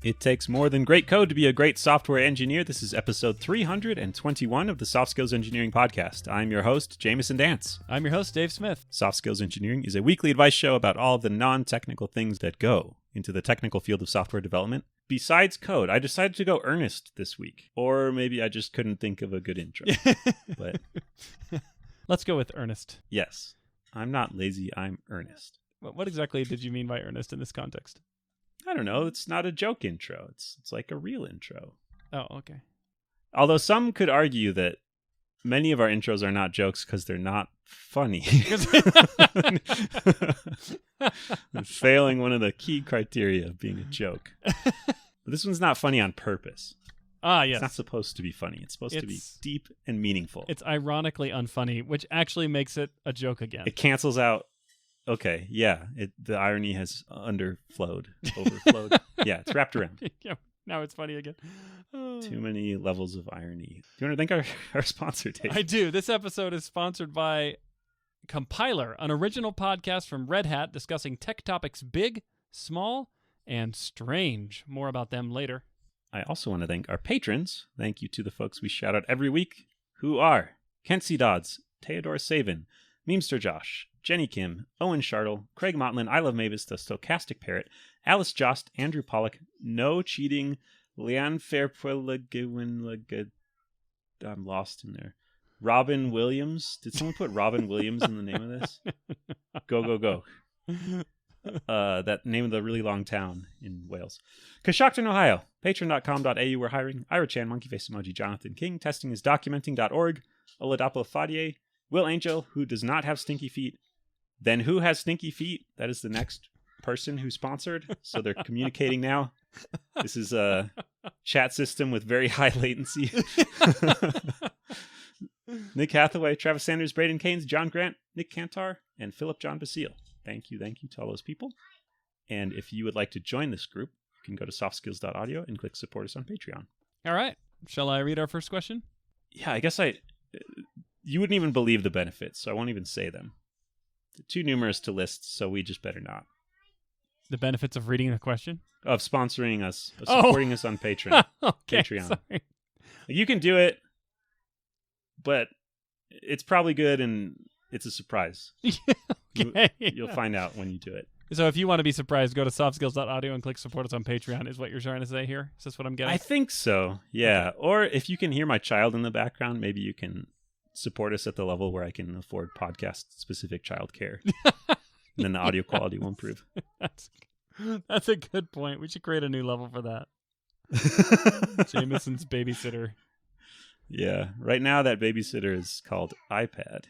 It takes more than great code to be a great software engineer. This is episode 321 of the Soft Skills Engineering Podcast. I'm your host, Jamison Dance. I'm your host, Dave Smith. Soft Skills Engineering is a weekly advice show about all of the non-technical things that go into the technical field of software development. Besides code, I decided to go earnest this week. Or maybe I just couldn't think of a good intro. But let's go with earnest. Yes. I'm not lazy, I'm earnest. What exactly did you mean by earnest in this context? I don't know. It's not a joke intro. It's like a real intro. Oh, okay. Although some could argue that many of our intros are not jokes because they're not funny. Failing one of the key criteria of being a joke. But this one's not funny on purpose. Ah, yes. It's not supposed to be funny. It's supposed to be deep and meaningful. It's ironically unfunny, which actually makes it a joke again. It cancels out. Okay, yeah. The irony has overflowed. Yeah, it's wrapped around. Yeah, now it's funny again. Too many levels of irony. Do you want to thank our sponsor, Dave? I do. This episode is sponsored by Compiler, an original podcast from Red Hat discussing tech topics big, small, and strange. More about them later. I also want to thank our patrons. Thank you to the folks we shout out every week, who are Kenzie Dodds, Theodore Savin, Memester Josh, Jenny Kim, Owen Shartle, Craig Motlin, I Love Mavis, The Stochastic Parrot, Alice Jost, Andrew Pollock, No Cheating, Leanne Fairpwilligewin, I'm lost in there. Robin Williams. Did someone put Robin Williams in the name of this? Go. That name of the really long town in Wales. Coshocton, Ohio. Patreon.com.au. We're hiring. Ira Chan, Monkeyface Emoji, Jonathan King. Testing is documenting.org. Oladapo Fadier. Will Angel, who does not have stinky feet. Then who has stinky feet? That is the next person who sponsored. So they're communicating now. This is a chat system with very high latency. Nick Hathaway, Travis Sanders, Braden Keynes, John Grant, Nick Cantar, and Philip John Basile. Thank you to all those people. And if you would like to join this group, you can go to softskills.audio and click support us on Patreon. All right. Shall I read our first question? Yeah, I guess you wouldn't even believe the benefits, so I won't even say them. They're too numerous to list, so we just better not. The benefits of reading the question? Of sponsoring us, of supporting us on Patreon. Okay, Patreon. Sorry. You can do it, but it's probably good and it's a surprise. Okay. You'll find out when you do it. So if you want to be surprised, go to softskills.audio and click support us on Patreon, is what you're trying to say here? Is this what I'm getting? I think so, yeah. Okay. Or if you can hear my child in the background, maybe you can support us at the level where I can afford podcast-specific child care. And then the audio quality will improve. That's a good point. We should create a new level for that. Jamison's babysitter. Yeah. Right now, that babysitter is called iPad.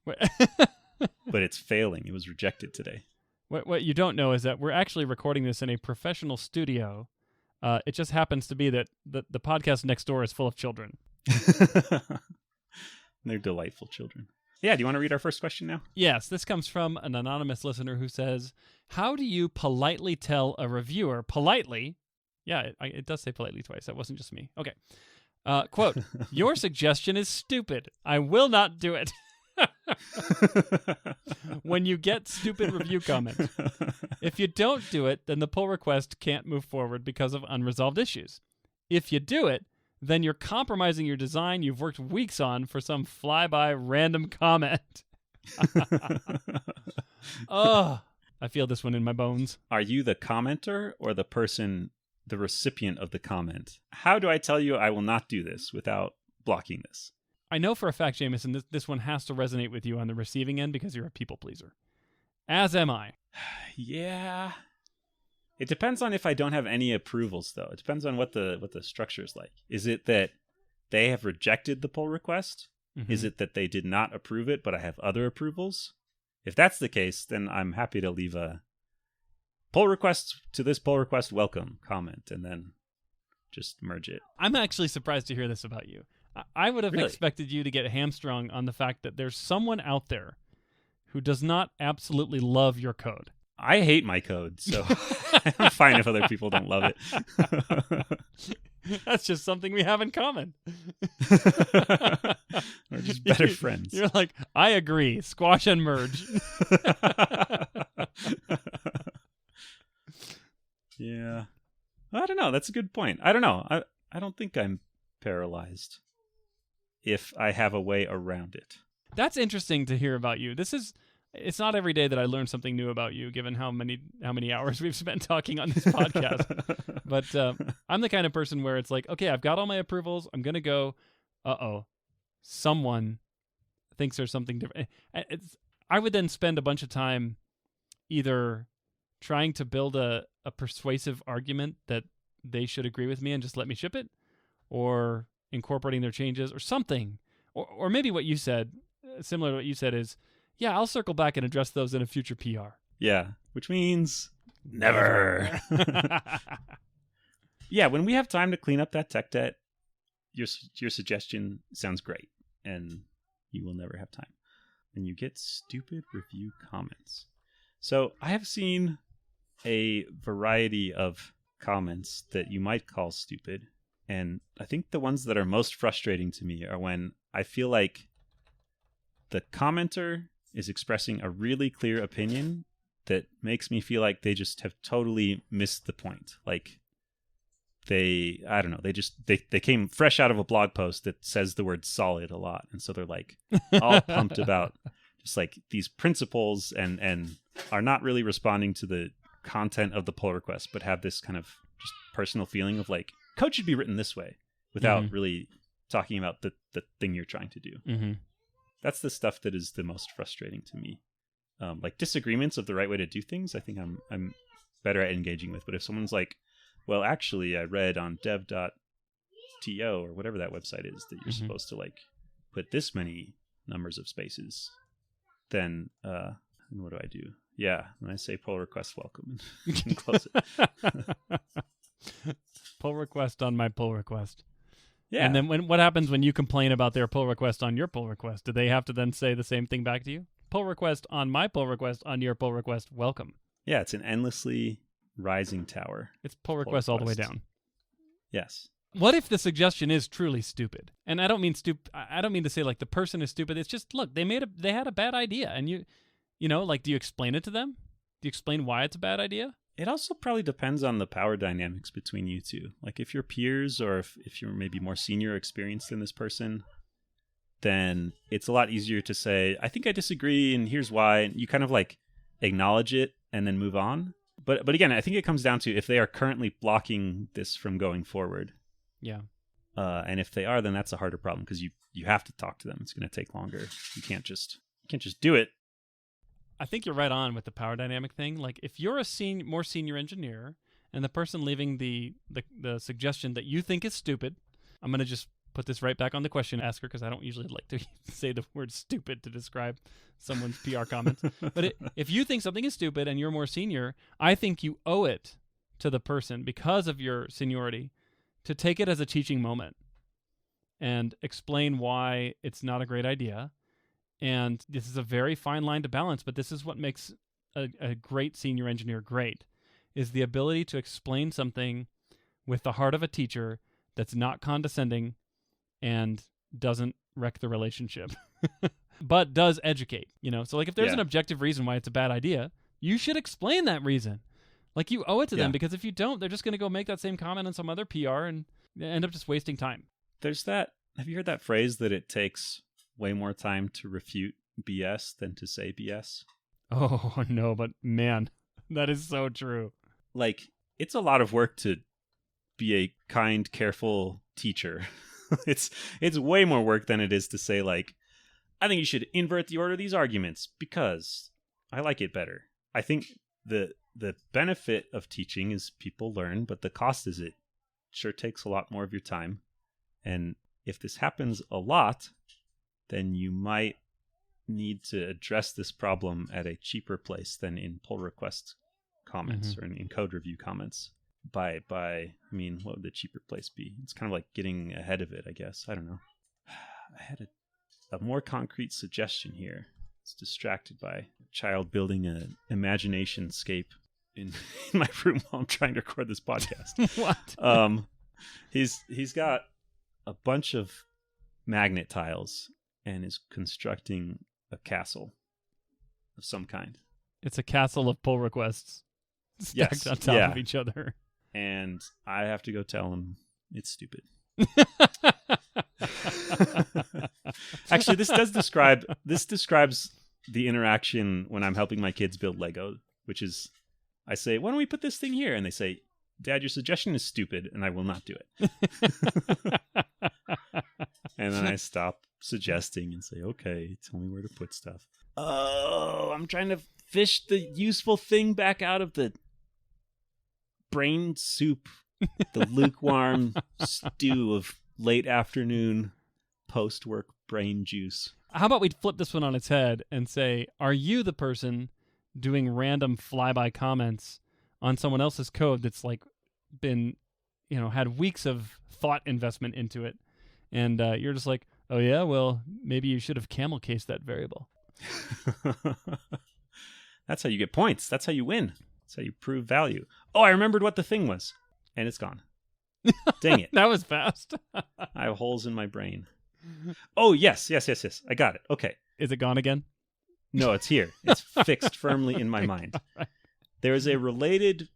But it's failing. It was rejected today. What you don't know is that we're actually recording this in a professional studio. It just happens to be that the podcast next door is full of children. They're delightful children. Yeah, do you want to read our first question now? Yes, this comes from an anonymous listener who says, how do you politely tell a reviewer, politely, yeah, it does say politely twice, that wasn't just me. Okay. Quote, your suggestion is stupid. I will not do it. When you get stupid review comments. If you don't do it, then the pull request can't move forward because of unresolved issues. If you do it, then you're compromising your design you've worked weeks on for some flyby random comment. Oh, I feel this one in my bones. Are you the commenter or the person, the recipient of the comment? How do I tell you I will not do this without blocking this? I know for a fact, Jamison, this one has to resonate with you on the receiving end because you're a people pleaser. As am I. Yeah. It depends on if I don't have any approvals, though. It depends on what the structure is like. Is it that they have rejected the pull request? Mm-hmm. Is it that they did not approve it, but I have other approvals? If that's the case, then I'm happy to leave a pull request to this pull request welcome comment and then just merge it. I'm actually surprised to hear this about you. I would have expected you to get hamstrung on the fact that there's someone out there who does not absolutely love your code. I hate my code, so I'm fine if other people don't love it. That's just something we have in common. We're just better friends. You're like, I agree. Squash and merge. Yeah. I don't know. That's a good point. I don't know. I don't think I'm paralyzed if I have a way around it. That's interesting to hear about you. It's not every day that I learn something new about you, given how many hours we've spent talking on this podcast. But I'm the kind of person where it's like, okay, I've got all my approvals. I'm going to go, someone thinks there's something different. I would then spend a bunch of time either trying to build a persuasive argument that they should agree with me and just let me ship it, or incorporating their changes or something. Or maybe what you said, similar to what you said, is, yeah, I'll circle back and address those in a future PR. Yeah, which means never. Yeah, when we have time to clean up that tech debt, your suggestion sounds great, and you will never have time. And you get stupid review comments. So I have seen a variety of comments that you might call stupid, and I think the ones that are most frustrating to me are when I feel like the commenter is expressing a really clear opinion that makes me feel like they just have totally missed the point. Like they came fresh out of a blog post that says the word solid a lot. And so they're like all pumped about just like these principles and are not really responding to the content of the pull request, but have this kind of just personal feeling of like code should be written this way without really talking about the thing you're trying to do. Mm-hmm. That's the stuff that is the most frustrating to me. Like disagreements of the right way to do things, I think I'm better at engaging with. But if someone's like, well, actually, I read on dev.to or whatever that website is that you're supposed to like put this many numbers of spaces, then what do I do? Yeah, and I say pull request welcome and close it. Pull request on my pull request. Yeah. And then what happens when you complain about their pull request on your pull request? Do they have to then say the same thing back to you? Pull request on my pull request on your pull request. Welcome. Yeah, it's an endlessly rising tower. It's pull request all the way down. Yes. What if the suggestion is truly stupid? And I don't mean I don't mean to say like the person is stupid. It's just, look, they had a bad idea, and you know, like, do you explain it to them? Do you explain why it's a bad idea? It also probably depends on the power dynamics between you two. Like if you're peers or if you're maybe more senior or experienced than this person, then it's a lot easier to say, I think I disagree and here's why. And you kind of like acknowledge it and then move on. But again, I think it comes down to if they are currently blocking this from going forward. Yeah. And if they are, then that's a harder problem because you have to talk to them. It's going to take longer. You can't just do it. I think you're right on with the power dynamic thing. Like if you're a more senior engineer and the person leaving the suggestion that you think is stupid, I'm going to just put this right back on the question asker because I don't usually like to say the word stupid to describe someone's PR comments. But if you think something is stupid and you're more senior, I think you owe it to the person because of your seniority to take it as a teaching moment and explain why it's not a great idea. And this is a very fine line to balance, but this is what makes a great senior engineer great, is the ability to explain something with the heart of a teacher that's not condescending and doesn't wreck the relationship, but does educate, you know? So like if there's an objective reason why it's a bad idea, you should explain that reason. Like you owe it to them, because if you don't, they're just going to go make that same comment on some other PR and end up just wasting time. There's that. Have you heard that phrase that it takes way more time to refute BS than to say BS? Oh, no, but man, that is so true. Like, it's a lot of work to be a kind, careful teacher. It's way more work than it is to say, like, I think you should invert the order of these arguments because I like it better. I think the benefit of teaching is people learn, but the cost is it sure takes a lot more of your time. And if this happens a lot, then you might need to address this problem at a cheaper place than in pull request comments or in code review comments. By I mean, what would the cheaper place be? It's kind of like getting ahead of it, I guess. I don't know. I had a more concrete suggestion here. It's distracted by a child building an imagination scape in my room while I'm trying to record this podcast. What? He's got a bunch of magnet tiles and is constructing a castle of some kind. It's a castle of pull requests stacked on top of each other. and I have to go tell him it's stupid. Actually, this describes the interaction when I'm helping my kids build Lego, which is I say, why don't we put this thing here? And they say, Dad, your suggestion is stupid, and I will not do it. And then I stop suggesting and say, okay, tell me where to put stuff. Oh, I'm trying to fish the useful thing back out of the brain soup, the lukewarm stew of late afternoon post-work brain juice. How about we flip this one on its head and say, are you the person doing random flyby comments on someone else's code that's like been, had weeks of thought investment into it, and you're just like, oh yeah, well, maybe you should have camel cased that variable. That's how you get points. That's how you win. That's how you prove value. Oh, I remembered what the thing was, and it's gone. Dang it. That was fast. I have holes in my brain. Oh, yes. I got it. Okay. Is it gone again? No, it's here. It's fixed firmly in my mind. Right. There is a related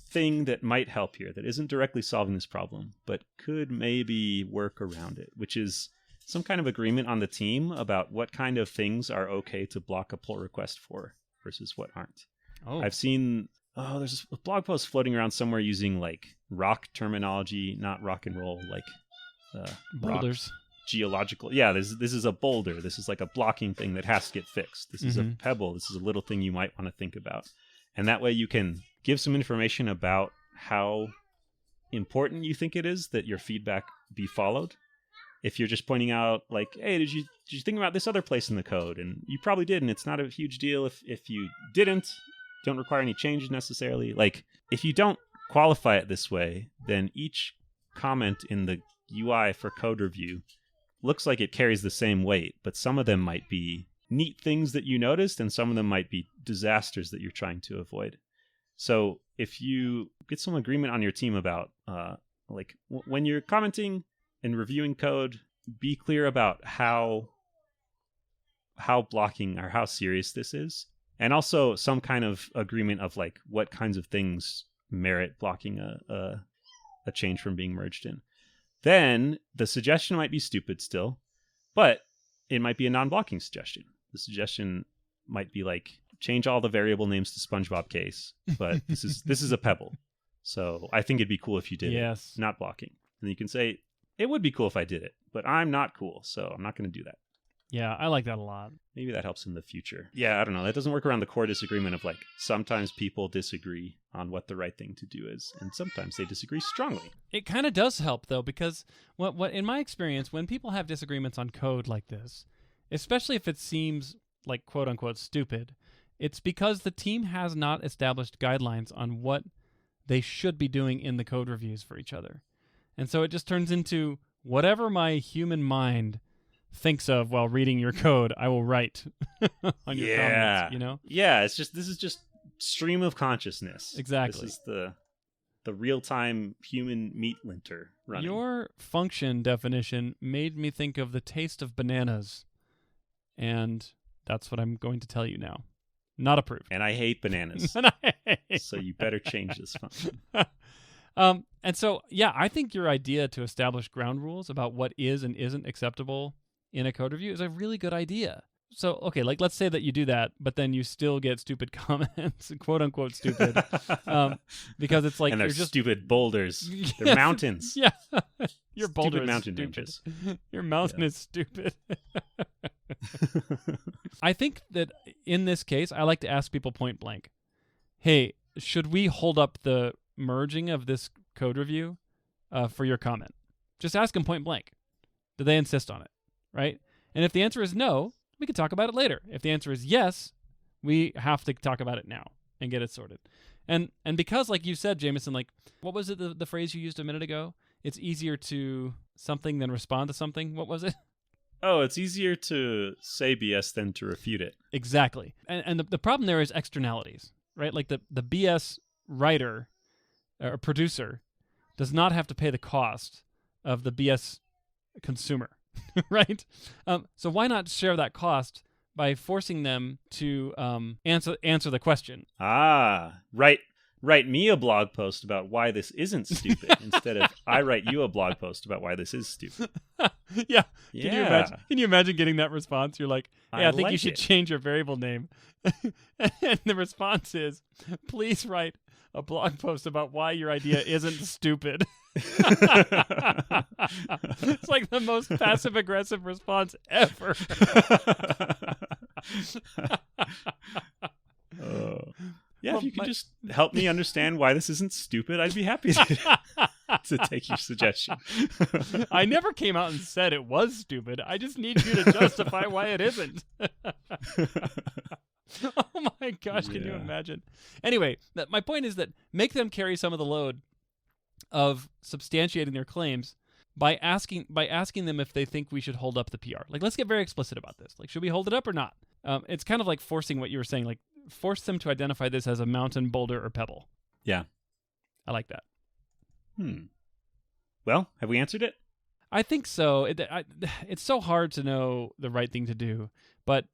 thing that might help here that isn't directly solving this problem, but could maybe work around it, which is some kind of agreement on the team about what kind of things are okay to block a pull request for versus what aren't. Oh. I've seen, there's a blog post floating around somewhere using like rock terminology, not rock and roll, like boulders. Geological. Yeah, this is a boulder. This is like a blocking thing that has to get fixed. This is a pebble. This is a little thing you might want to think about. And that way you can give some information about how important you think it is that your feedback be followed. If you're just pointing out like, hey, did you think about this other place in the code? And you probably did, and it's not a huge deal if you didn't. Don't require any changes necessarily. Like, if you don't qualify it this way, then each comment in the UI for code review looks like it carries the same weight, but some of them might be neat things that you noticed, and some of them might be disasters that you're trying to avoid. So if you get some agreement on your team about, when you're commenting and reviewing code, be clear about how blocking or how serious this is, and also some kind of agreement of like what kinds of things merit blocking a change from being merged in. Then the suggestion might be stupid still, but it might be a non-blocking suggestion. The suggestion might be like, change all the variable names to SpongeBob case, but this is a pebble. So I think it'd be cool if you did it, not blocking. And you can say, it would be cool if I did it, but I'm not cool, so I'm not going to do that. Yeah, I like that a lot. Maybe that helps in the future. Yeah, I don't know. That doesn't work around the core disagreement of like, sometimes people disagree on what the right thing to do is, and sometimes they disagree strongly. It kind of does help, though, because what in my experience, when people have disagreements on code like this, especially if it seems like quote-unquote stupid, it's because the team has not established guidelines on what they should be doing in the code reviews for each other. And so it just turns into whatever my human mind thinks of while reading your code, I will write on your comments, Yeah, this is just stream of consciousness. Exactly. This is the real-time human meat linter running. Your function definition made me think of the taste of bananas, and that's what I'm going to tell you now. Not approved. And I hate bananas. So you better change this function. And so, yeah, I think your idea to establish ground rules about what is and isn't acceptable in a code review is a really good idea. So, okay, like let's say that you do that, but then you still get stupid comments, quote unquote stupid, because it's like, and they're just stupid boulders. They're mountains. Yeah, your boulder is mountain stupid. ranges. Your mountain is stupid. I think that in this case, I like to ask people point blank, hey, should we hold up the merging of this code review for your comment? Just ask them point blank. Do they insist on it? Right? And if the answer is no, we can talk about it later. If the answer is yes, we have to talk about it now and get it sorted. And because, like you said, Jamison, like, what was it, the phrase you used a minute ago? It's easier to something than respond to something. What was it? Oh, it's easier to say BS than to refute it. Exactly. And the problem there is externalities, right? Like the BS writer or producer does not have to pay the cost of the BS consumer, right? So why not share that cost by forcing them to answer the question? Ah, write write me a blog post about why this isn't stupid instead of I write you a blog post about why this is stupid. Yeah. Yeah. Can you imagine getting that response? You're like, hey, I think like you should it. change your variable name. And the response is, please write a blog post about why your idea isn't stupid. It's like the most passive-aggressive response ever. Yeah, Well, if you could just help me understand why this isn't stupid, I'd be happy to take your suggestion. I never came out and said it was stupid. I just need you to justify why it isn't. Oh my gosh, can you imagine? Anyway, my point is that make them carry some of the load of substantiating their claims by asking them if they think we should hold up the PR. Like, let's get very explicit about this. Like, should we hold it up or not? It's kind of like forcing what you were saying, like force them to identify this as a mountain, boulder, or pebble. Yeah. I like that. Well, have we answered it? I think so. It's so hard to know the right thing to do, but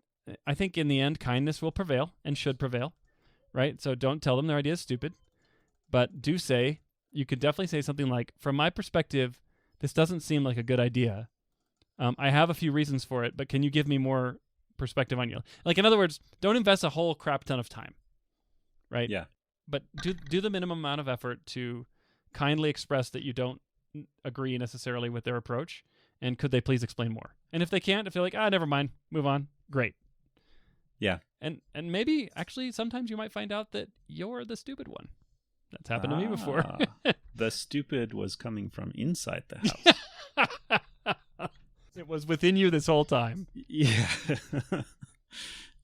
I think in the end, kindness will prevail and should prevail, right? So don't tell them their idea is stupid, but you could definitely say something like, from my perspective, this doesn't seem like a good idea. I have a few reasons for it, but can you give me more perspective on you? Like, in other words, don't invest a whole crap ton of time, right? Yeah. But do the minimum amount of effort to kindly express that you don't agree necessarily with their approach, and could they please explain more? And if they can't, if they're like, never mind, move on, great. Yeah. And maybe actually sometimes you might find out that you're the stupid one. That's happened to me before. The stupid was coming from inside the house. It was within you this whole time. Yeah.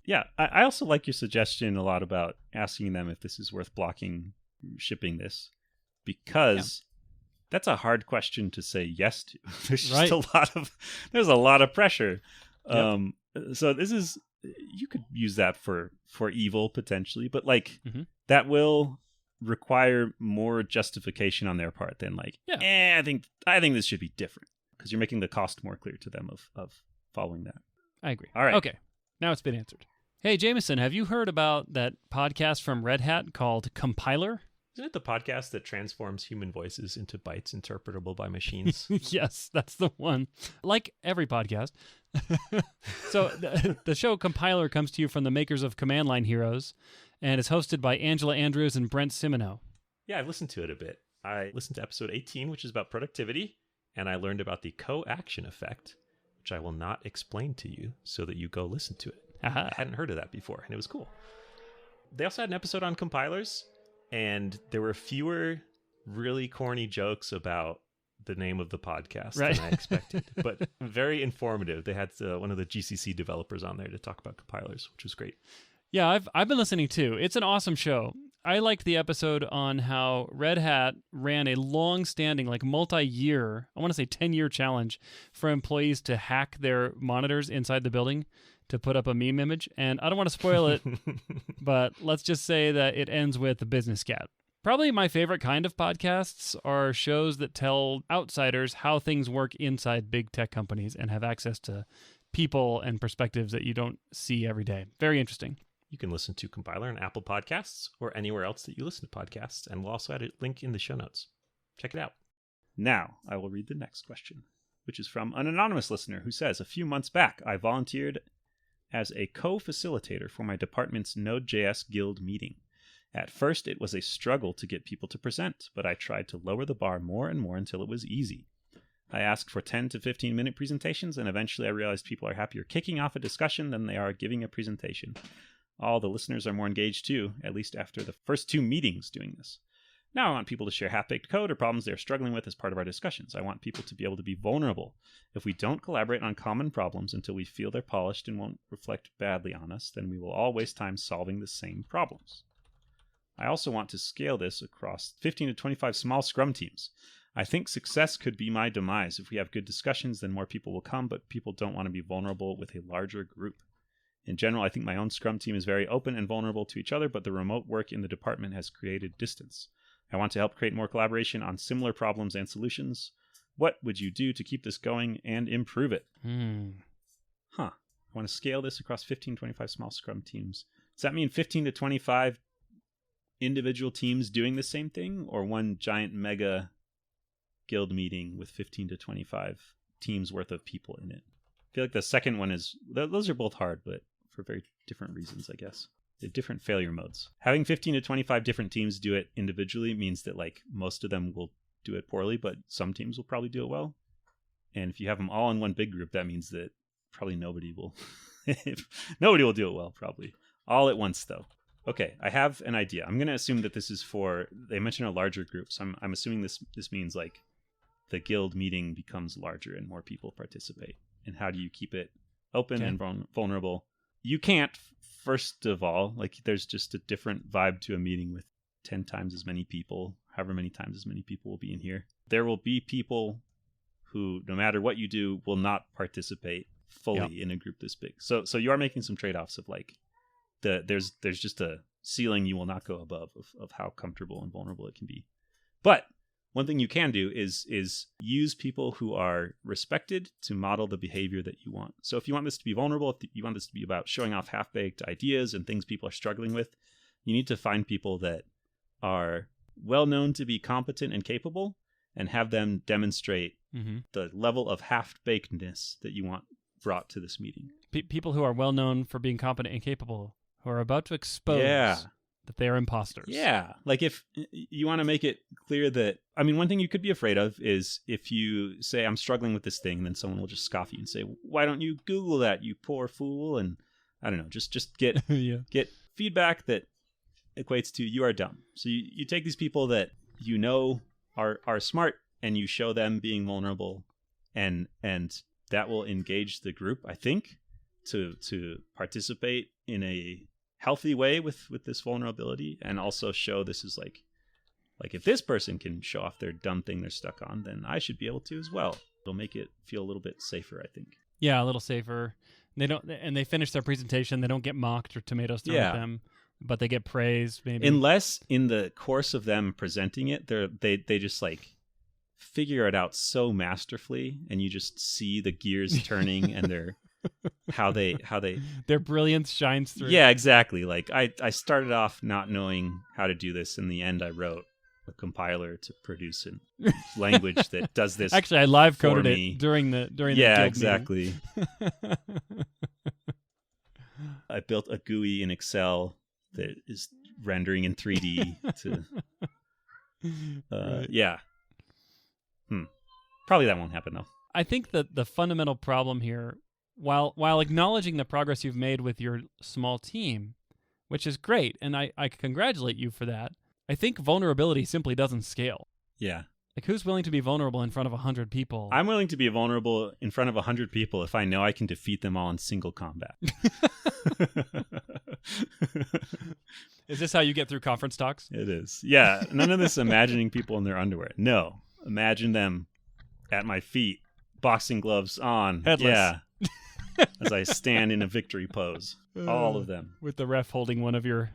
Yeah. I also like your suggestion a lot about asking them if this is worth blocking shipping this, because that's a hard question to say yes to. There's just there's a lot of pressure. Yep. So this is, you could use that for evil potentially, but like that will require more justification on their part than like, I think this should be different, because you're making the cost more clear to them of following that. I agree. All right. Okay. Now it's been answered. Hey, Jamison, have you heard about that podcast from Red Hat called Compiler? Isn't it the podcast that transforms human voices into bytes interpretable by machines? Yes, that's the one. Like every podcast. So the show Compiler comes to you from the makers of Command Line Heroes and is hosted by Angela Andrews and Brent Simoneau. Yeah, I've listened to it a bit. I listened to episode 18, which is about productivity, and I learned about the co-action effect, which I will not explain to you so that you go listen to it. Aha. I hadn't heard of that before, and it was cool. They also had an episode on compilers, and there were fewer really corny jokes about the name of the podcast than I expected, but very informative. They had one of the GCC developers on there to talk about compilers, which was great. Yeah, I've been listening too. It's an awesome show. I liked the episode on how Red Hat ran a long-standing, like multi-year, I want to say 10-year challenge for employees to hack their monitors inside the building to put up a meme image. And I don't want to spoil it, but let's just say that it ends with a business cat. Probably my favorite kind of podcasts are shows that tell outsiders how things work inside big tech companies and have access to people and perspectives that you don't see every day. Very interesting. You can listen to Compiler on Apple Podcasts or anywhere else that you listen to podcasts, and we'll also add a link in the show notes. Check it out. Now, I will read the next question, which is from an anonymous listener who says, a few months back, I volunteered as a co-facilitator for my department's NodeJS Guild meeting. At first, it was a struggle to get people to present, but I tried to lower the bar more and more until it was easy. I asked for 10 to 15-minute presentations, and eventually I realized people are happier kicking off a discussion than they are giving a presentation. All the listeners are more engaged too, at least after the first 2 meetings doing this. Now I want people to share half-baked code or problems they're struggling with as part of our discussions. I want people to be able to be vulnerable. If we don't collaborate on common problems until we feel they're polished and won't reflect badly on us, then we will all waste time solving the same problems. I also want to scale this across 15 to 25 small Scrum teams. I think success could be my demise. If we have good discussions, then more people will come, but people don't want to be vulnerable with a larger group. In general, I think my own Scrum team is very open and vulnerable to each other, but the remote work in the department has created distance. I want to help create more collaboration on similar problems and solutions. What would you do to keep this going and improve it? I want to scale this across 15, 25 small Scrum teams. Does that mean 15 to 25 individual teams doing the same thing, or one giant mega guild meeting with 15 to 25 teams worth of people in it? I feel like the second one is, those are both hard, but for very different reasons, I guess. They're different failure modes. Having 15 to 25 different teams do it individually means that like most of them will do it poorly, but some teams will probably do it well. And if you have them all in one big group, that means that probably nobody will nobody will do it well, probably. All at once, though. Okay, I have an idea. I'm going to assume that this is for, they mentioned a larger group, so I'm assuming this means like the guild meeting becomes larger and more people participate. And how do you keep it open and vulnerable? You can't, first of all, like there's just a different vibe to a meeting with 10 times as many people, however many times as many people will be in here. There will be people who, no matter what you do, will not participate fully in a group this big. So you are making some trade-offs of like, there's just a ceiling you will not go above of how comfortable and vulnerable it can be. But one thing you can do is use people who are respected to model the behavior that you want. So if you want this to be vulnerable, if you want this to be about showing off half-baked ideas and things people are struggling with, you need to find people that are well known to be competent and capable and have them demonstrate the level of half-bakedness that you want brought to this meeting. People who are well known for being competent and capable, who are about to expose that they are imposters. Yeah. Like if you want to make it clear that, I mean, one thing you could be afraid of is if you say, I'm struggling with this thing, then someone will just scoff you and say, why don't you Google that, you poor fool? And I don't know, just get get feedback that equates to you are dumb. So you take these people that you know are smart and you show them being vulnerable, and that will engage the group, I think, to participate in a healthy way with this vulnerability, and also show this is like if this person can show off their dumb thing they're stuck on, then I should be able to as well. It'll make it feel a little bit safer, I think. Yeah, a little safer. They finish their presentation, they don't get mocked or tomatoes thrown at them, but they get praise maybe. Unless in the course of them presenting it, they just like figure it out so masterfully, and you just see the gears turning and how their brilliance shines through. Yeah, exactly. Like I started off not knowing how to do this. In the end, I wrote a compiler to produce a language that does this. Actually, I live coded it during the guild exactly. I built a GUI in Excel that is rendering in 3D to Probably that won't happen though. I think that the fundamental problem here, while acknowledging the progress you've made with your small team, which is great, and I congratulate you for that, I think vulnerability simply doesn't scale. Yeah. Like, who's willing to be vulnerable in front of 100 people? I'm willing to be vulnerable in front of 100 people if I know I can defeat them all in single combat. Is this how you get through conference talks? It is. Yeah. None of this imagining people in their underwear. No. Imagine them at my feet, boxing gloves on. Headless. Yeah. As I stand in a victory pose. All of them. With the ref holding one of your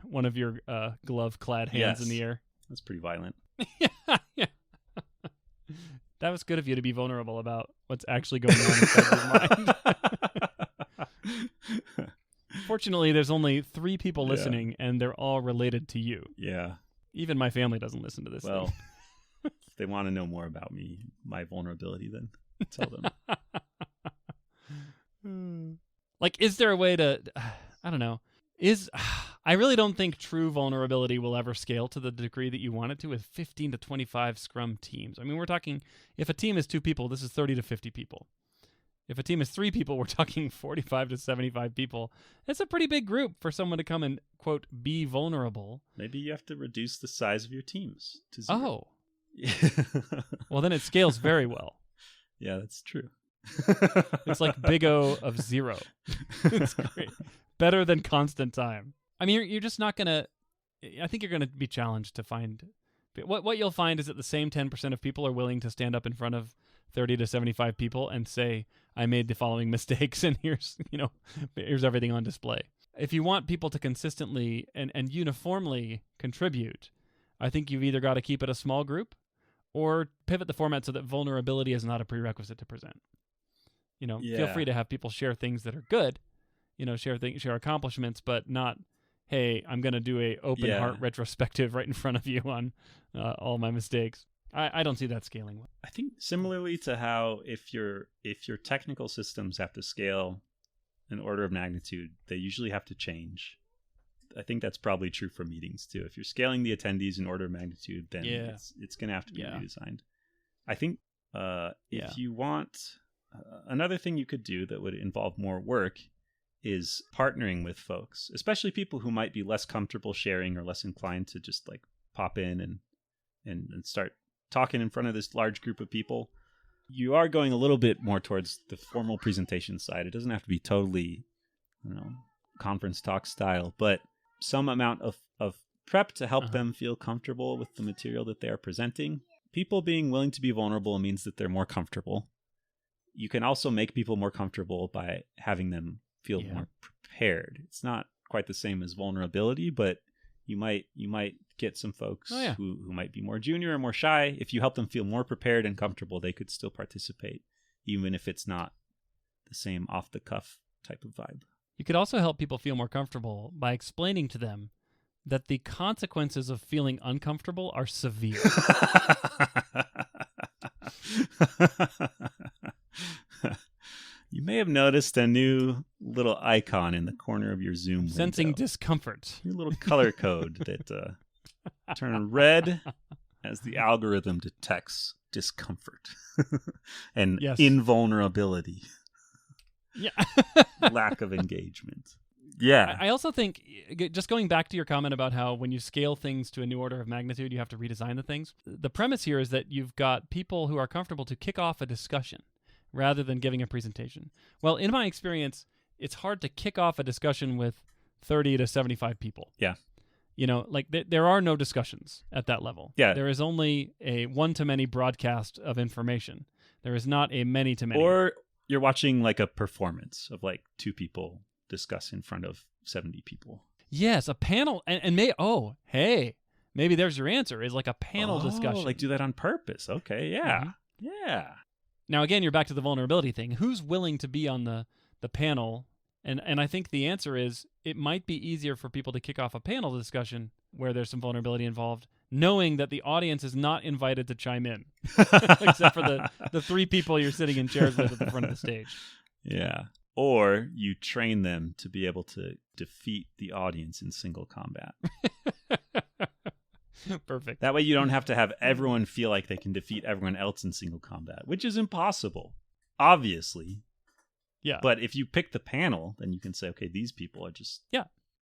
glove-clad hands in the air. That's pretty violent. Yeah. That was good of you to be vulnerable about what's actually going on inside your mind. Fortunately, there's only 3 people listening, and they're all related to you. Yeah. Even my family doesn't listen to this thing. If they want to know more about me, my vulnerability, then tell them. Like, is there a way to... I don't know. I really don't think true vulnerability will ever scale to the degree that you want it to with 15 to 25 Scrum teams. I mean, we're talking, if a team is 2 people, this is 30 to 50 people. If a team is 3 people, we're talking 45 to 75 people. It's a pretty big group for someone to come and, quote, be vulnerable. Maybe you have to reduce the size of your teams to 0. Oh. Well, then it scales very well. Yeah, that's true. It's like Big O of 0. It's great. Better than constant time. I mean, you're just not going to... I think you're going to be challenged to find... What you'll find is that the same 10% of people are willing to stand up in front of 30 to 75 people and say, I made the following mistakes, and here's everything on display. If you want people to consistently and uniformly contribute, I think you've either got to keep it a small group or pivot the format so that vulnerability is not a prerequisite to present. Feel free to have people share things that are good, share accomplishments, but not hey, I'm going to do a open heart retrospective right in front of you on all my mistakes. I don't see that scaling well. I think similarly to how if your technical systems have to scale an order of magnitude, they usually have to change. I think that's probably true for meetings too. If you're scaling the attendees in order of magnitude, then it's going to have to be redesigned. I think if you want, another thing you could do that would involve more work is partnering with folks, especially people who might be less comfortable sharing or less inclined to just like pop in and start talking in front of this large group of people. You are going a little bit more towards the formal presentation side. It doesn't have to be totally, conference talk style, but some amount of prep to help them feel comfortable with the material that they are presenting. People being willing to be vulnerable means that they're more comfortable. You can also make people more comfortable by having them feel more prepared. It's not quite the same as vulnerability, but you might get some folks who might be more junior or more shy. If you help them feel more prepared and comfortable, they could still participate, even if it's not the same off-the-cuff type of vibe. You could also help people feel more comfortable by explaining to them that the consequences of feeling uncomfortable are severe. You may have noticed a new little icon in the corner of your Zoom window. Sensing discomfort. Your little color code that turn red as the algorithm detects discomfort and invulnerability. Yeah. Lack of engagement. Yeah. I also think, just going back to your comment about how when you scale things to a new order of magnitude, you have to redesign the things. The premise here is that you've got people who are comfortable to kick off a discussion rather than giving a presentation. Well, in my experience, it's hard to kick off a discussion with 30 to 75 people. Yeah. There are no discussions at that level. Yeah. There is only a one-to-many broadcast of information. There is not a many-to-many. Or you're watching like a performance of like two people discuss in front of 70 people. Yes, a panel. And maybe there's your answer, is like a panel discussion. Like do that on purpose. Okay, yeah. Mm-hmm. Yeah. Now, again, you're back to the vulnerability thing. Who's willing to be on the panel? And I think the answer is it might be easier for people to kick off a panel discussion where there's some vulnerability involved, knowing that the audience is not invited to chime in, except for the three people you're sitting in chairs with at the front of the stage. Yeah. Or you train them to be able to defeat the audience in single combat. Perfect. That way you don't have to have everyone feel like they can defeat everyone else in single combat, which is impossible, obviously. Yeah. But if you pick the panel, then you can say, okay, these people are just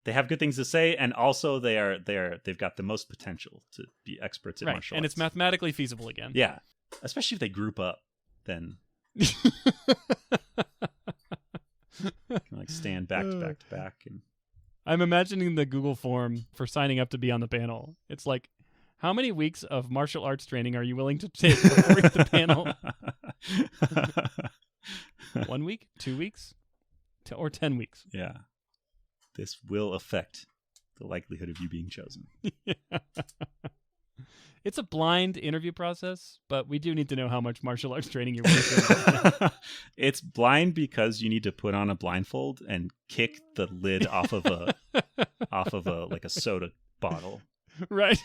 they have good things to say, and also they've got the most potential to be experts in martial arts. And it's mathematically feasible again. Yeah. Especially if they group up, then can like stand back to back and I'm imagining the Google form for signing up to be on the panel. It's like, how many weeks of martial arts training are you willing to take before you hit the panel? 1 week? 2 weeks? Or 10 weeks? Yeah. This will affect the likelihood of you being chosen. It's a blind interview process, but we do need to know how much martial arts training you're willing to. It's blind because you need to put on a blindfold and kick the lid off of a like a soda bottle. Right.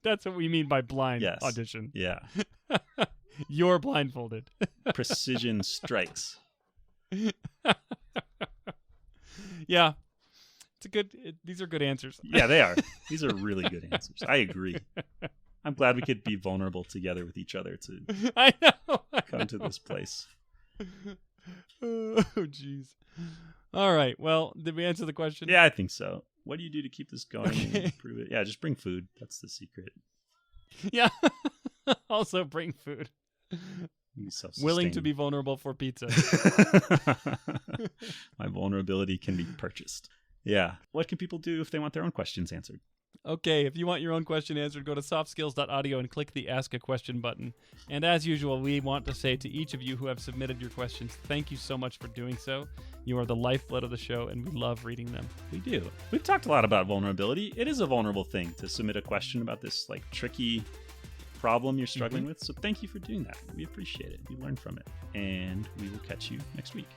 That's what we mean by blind audition. Yeah. You're blindfolded. Precision strikes. Yeah. These are good answers. Yeah, they are. These are really good answers. I agree. I'm glad we could be vulnerable together with each other to come to this place. Oh, jeez. All right. Well, did we answer the question? Yeah, I think so. What do you do to keep this going and improve it? Yeah, just bring food. That's the secret. Yeah. Also bring food. Willing to be vulnerable for pizza. My vulnerability can be purchased. Yeah. What can people do if they want their own questions answered? Okay, if you want your own question answered, go to softskills.audio and click the Ask a Question button. And as usual, we want to say to each of you who have submitted your questions, thank you so much for doing so. You are the lifeblood of the show, and we love reading them. We do. We've talked a lot about vulnerability. It is a vulnerable thing to submit a question about this like tricky problem you're struggling with. So thank you for doing that. We appreciate it. We learn from it. And we will catch you next week.